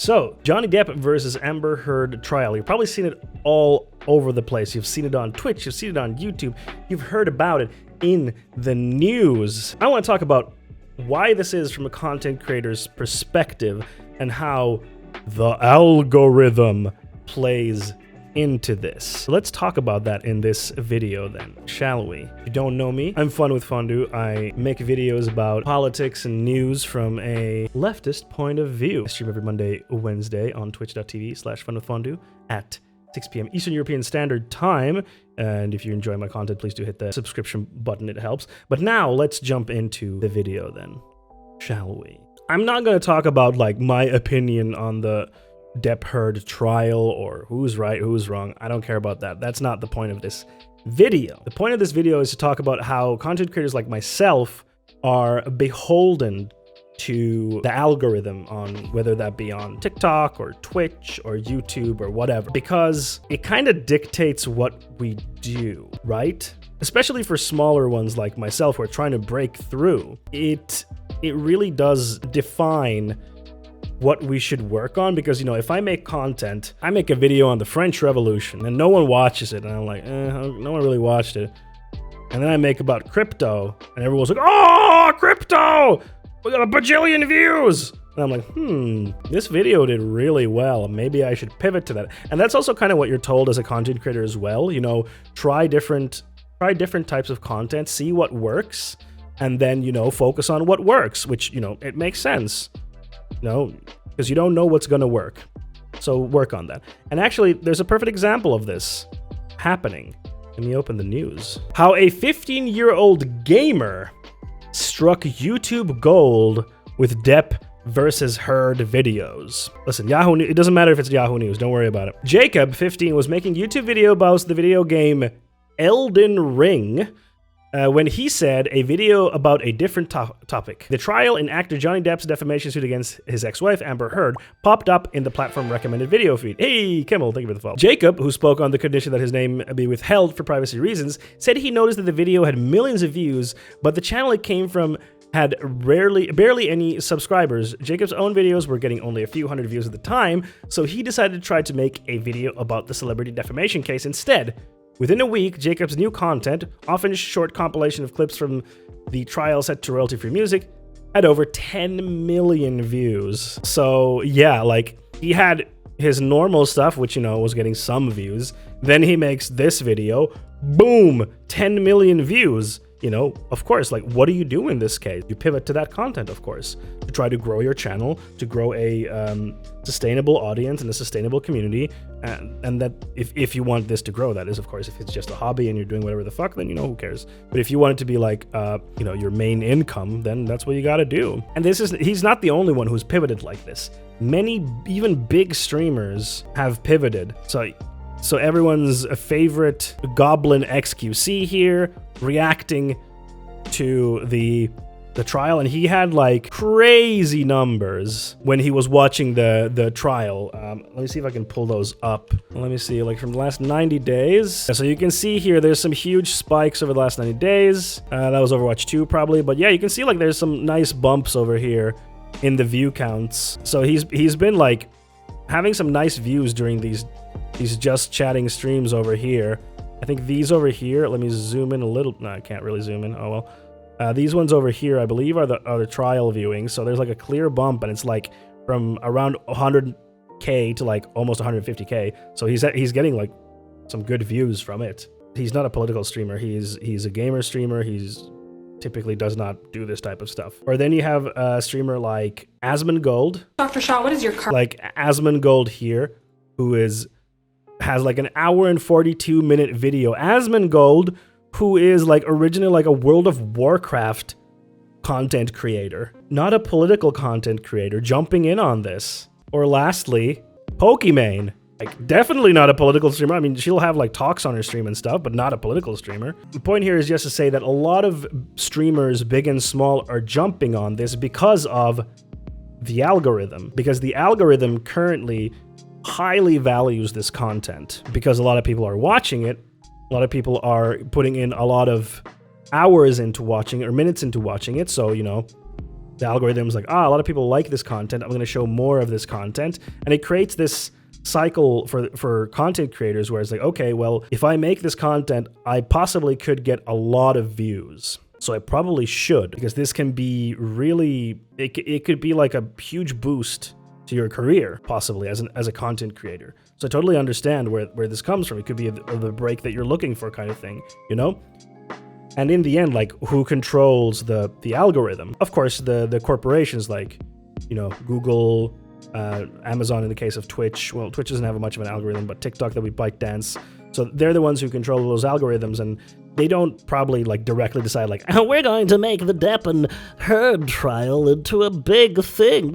So, Johnny Depp versus Amber Heard trial. You've probably seen it all over the place. You've seen it on Twitch, you've seen it on YouTube, you've heard about it in the news. I want to talk about why this is from a content creator's perspective and how the algorithm plays into this. So let's talk about that in this video then, shall we? If you don't know me, I'm Fun with Fondue. I make videos about politics and news from a leftist point of view. I stream every Monday, Wednesday on twitch.tv/funwithfondue at 6 p.m. Eastern European Standard Time. And if you enjoy my content, please do hit the subscription button, it helps. But now let's jump into the video then, shall we? I'm not going to talk about like my opinion on the Depp Heard trial or who's right, who's wrong. I don't care about that. That's not the point of this video. The point of this video is to talk about how content creators like myself are beholden to the algorithm on whether that be on TikTok or Twitch or YouTube or whatever, because it kind of dictates what we do, right? Especially for smaller ones like myself who are trying to break through. It really does define what we should work on, because, you know, if I make content, I make a video on the French Revolution and no one watches it, and I'm like, no one really watched it. And then I make about crypto and everyone's like, oh, crypto! We got a bajillion views! And I'm like, this video did really well. Maybe I should pivot to that. And that's also kind of what you're told as a content creator as well. You know, try different types of content, see what works, and then, you know, focus on what works, which, you know, it makes sense. No, because you don't know what's going to work. So work on that. And actually, there's a perfect example of this happening. Let me open the news. How a 15-year-old gamer struck YouTube gold with Depp versus Heard videos. Listen, Yahoo News, it doesn't matter if it's Yahoo News, don't worry about it. Jacob, 15, was making YouTube video about the video game Elden Ring, when he said a video about a different topic. The trial in actor Johnny Depp's defamation suit against his ex-wife, Amber Heard, popped up in the platform recommended video feed. Hey, Kimmel, thank you for the follow. Jacob, who spoke on the condition that his name be withheld for privacy reasons, said he noticed that the video had millions of views, but the channel it came from had barely any subscribers. Jacob's own videos were getting only a few hundred views at the time, so he decided to try to make a video about the celebrity defamation case instead. Within a week, Jacob's new content, often short compilation of clips from the trial set to royalty-free music, had over 10 million views. So yeah, like, he had his normal stuff, which, you know, was getting some views. Then he makes this video, boom, 10 million views. You know, of course, like, what do you do in this case? You pivot to that content, of course, to try to grow your channel, to grow a sustainable audience and a sustainable community. And that if you want this to grow, that is, of course, if it's just a hobby and you're doing whatever the fuck, then, you know, who cares? But if you want it to be like, you know, your main income, then that's what you got to do. And he's not the only one who's pivoted like this. Many, even big streamers have pivoted. So everyone's favorite Goblin XQC here reacting to the trial, and he had like crazy numbers when he was watching the trial. Let me see if I can pull those up. Let me see, like, from the last 90 days. So you can see here there's some huge spikes over the last 90 days. That was Overwatch 2 probably, but yeah, you can see like there's some nice bumps over here in the view counts. So he's been like having some nice views during these just chatting streams over here. I think these over here, let me zoom in a little. No, I can't really zoom in. Oh well. These ones over here, I believe, are the trial viewings. So there's like a clear bump, and it's like from around 100K to like almost 150K. So he's getting like some good views from it. He's not a political streamer. He's a gamer streamer. He's typically does not do this type of stuff. Or then you have a streamer like Asmongold. Dr. Shaw, what is your car? Like Asmongold here, who has like an hour and 42-minute video. Asmongold, who is like originally like a World of Warcraft content creator, not a political content creator, jumping in on this. Or lastly, Pokimane. Like, definitely not a political streamer. I mean, she'll have like talks on her stream and stuff, but not a political streamer. The point here is just to say that a lot of streamers, big and small, are jumping on this because of the algorithm. Because the algorithm currently highly values this content, because a lot of people are watching it. A lot of people are putting in a lot of hours into watching it or minutes into watching it. So, you know, The algorithm's like, a lot of people like this content, I'm going to show more of this content. And it creates this cycle for content creators where it's like, okay, well, if I make this content, I possibly could get a lot of views. So I probably should, because this can be really, it could be like a huge boost to your career, possibly, as a content creator. So I totally understand where this comes from. It could be the break that you're looking for kind of thing, you know? And in the end, like, who controls the algorithm? Of course, the corporations like, you know, Google, Amazon in the case of Twitch. Well, Twitch doesn't have much of an algorithm, but TikTok, that we ByteDance. So they're the ones who control those algorithms, and they don't probably like directly decide like, oh, we're going to make the Depp and Heard trial into a big thing.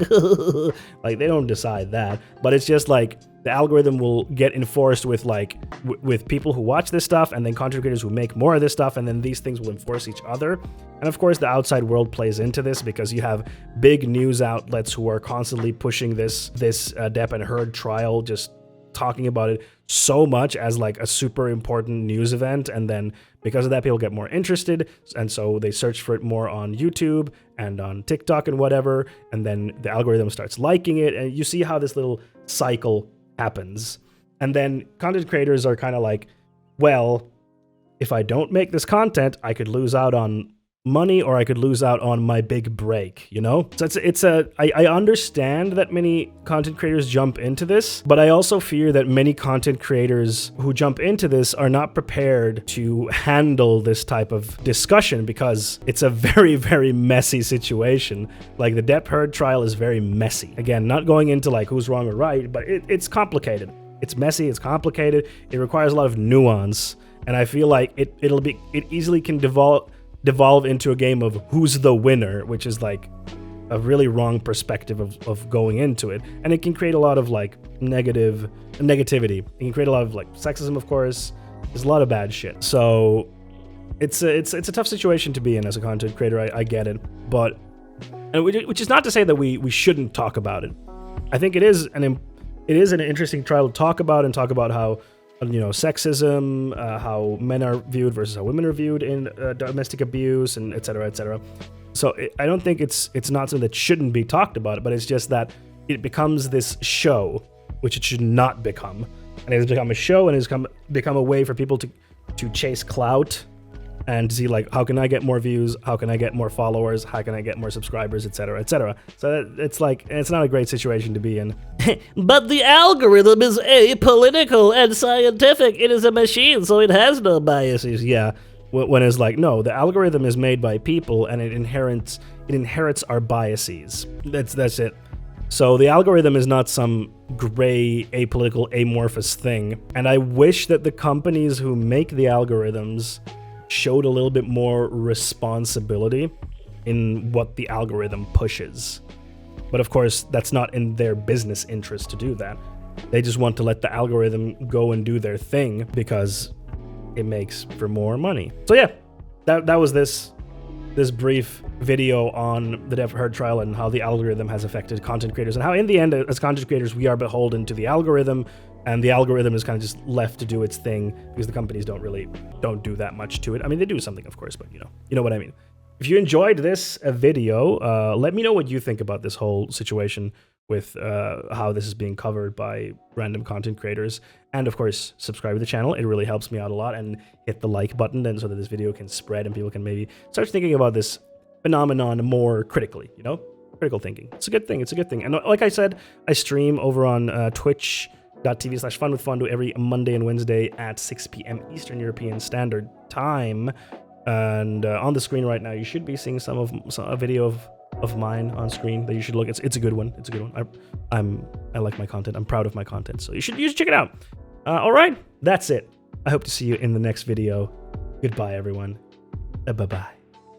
Like, they don't decide that, but it's just like the algorithm will get enforced with like with people who watch this stuff, and then content creators who make more of this stuff, and then these things will enforce each other. And of course, the outside world plays into this because you have big news outlets who are constantly pushing this Depp and Heard trial, just talking about it so much as like a super important news event, and then because of that, people get more interested, and so they search for it more on YouTube and on TikTok and whatever, and then the algorithm starts liking it, and you see how this little cycle happens. And then content creators are kind of like, well, if I don't make this content, I could lose out on money, or I could lose out on my big break, you know? So I understand that many content creators jump into this, but I also fear that many content creators who jump into this are not prepared to handle this type of discussion, because it's a very, very messy situation. Like, the Depp Heard trial is very messy. Again, not going into like who's wrong or right, but it's complicated. It's messy, it's complicated, it requires a lot of nuance, and I feel like it easily can devolve into a game of who's the winner, which is like a really wrong perspective of going into it. And it can create a lot of like negativity. It can create a lot of like sexism, of course. There's a lot of bad shit. So it's a tough situation to be in as a content creator. I get it. But, which is not to say that we shouldn't talk about it. I think it is an interesting trial to talk about, and talk about how, you know, sexism, how men are viewed versus how women are viewed in domestic abuse, and et cetera, et cetera. So I don't think it's not something that shouldn't be talked about, but it's just that it becomes this show, which it should not become. And it has become a show, and it has become a way for people to chase clout, and to see like, how can I get more views? How can I get more followers? How can I get more subscribers, et cetera, et cetera. So it's like, it's not a great situation to be in. But the algorithm is apolitical and scientific. It is a machine, so it has no biases. Yeah, when it's like, no, the algorithm is made by people, and it inherits our biases. That's it. So the algorithm is not some gray, apolitical, amorphous thing. And I wish that the companies who make the algorithms showed a little bit more responsibility in what the algorithm pushes. But of course, that's not in their business interest to do that. They just want to let the algorithm go and do their thing because it makes for more money. So yeah, that was this brief video on the Depp Heard trial and how the algorithm has affected content creators, and how in the end, as content creators, we are beholden to the algorithm, and the algorithm is kind of just left to do its thing because the companies don't do that much to it. I mean, they do something, of course, but you know what I mean. If you enjoyed this video, let me know what you think about this whole situation with how this is being covered by random content creators. And of course, subscribe to the channel. It really helps me out a lot. And hit the like button then, so that this video can spread and people can maybe start thinking about this phenomenon more critically, you know? Critical thinking. It's a good thing. It's a good thing. And like I said, I stream over on twitch.tv/funwithfondue every Monday and Wednesday at 6 p.m. Eastern European Standard Time. And on the screen right now, you should be seeing a video of mine on screen that you should look. It's a good one. It's a good one. I like my content. I'm proud of my content, so you should check it out. All right, that's it. I hope to see you in the next video. Goodbye, everyone. Bye bye.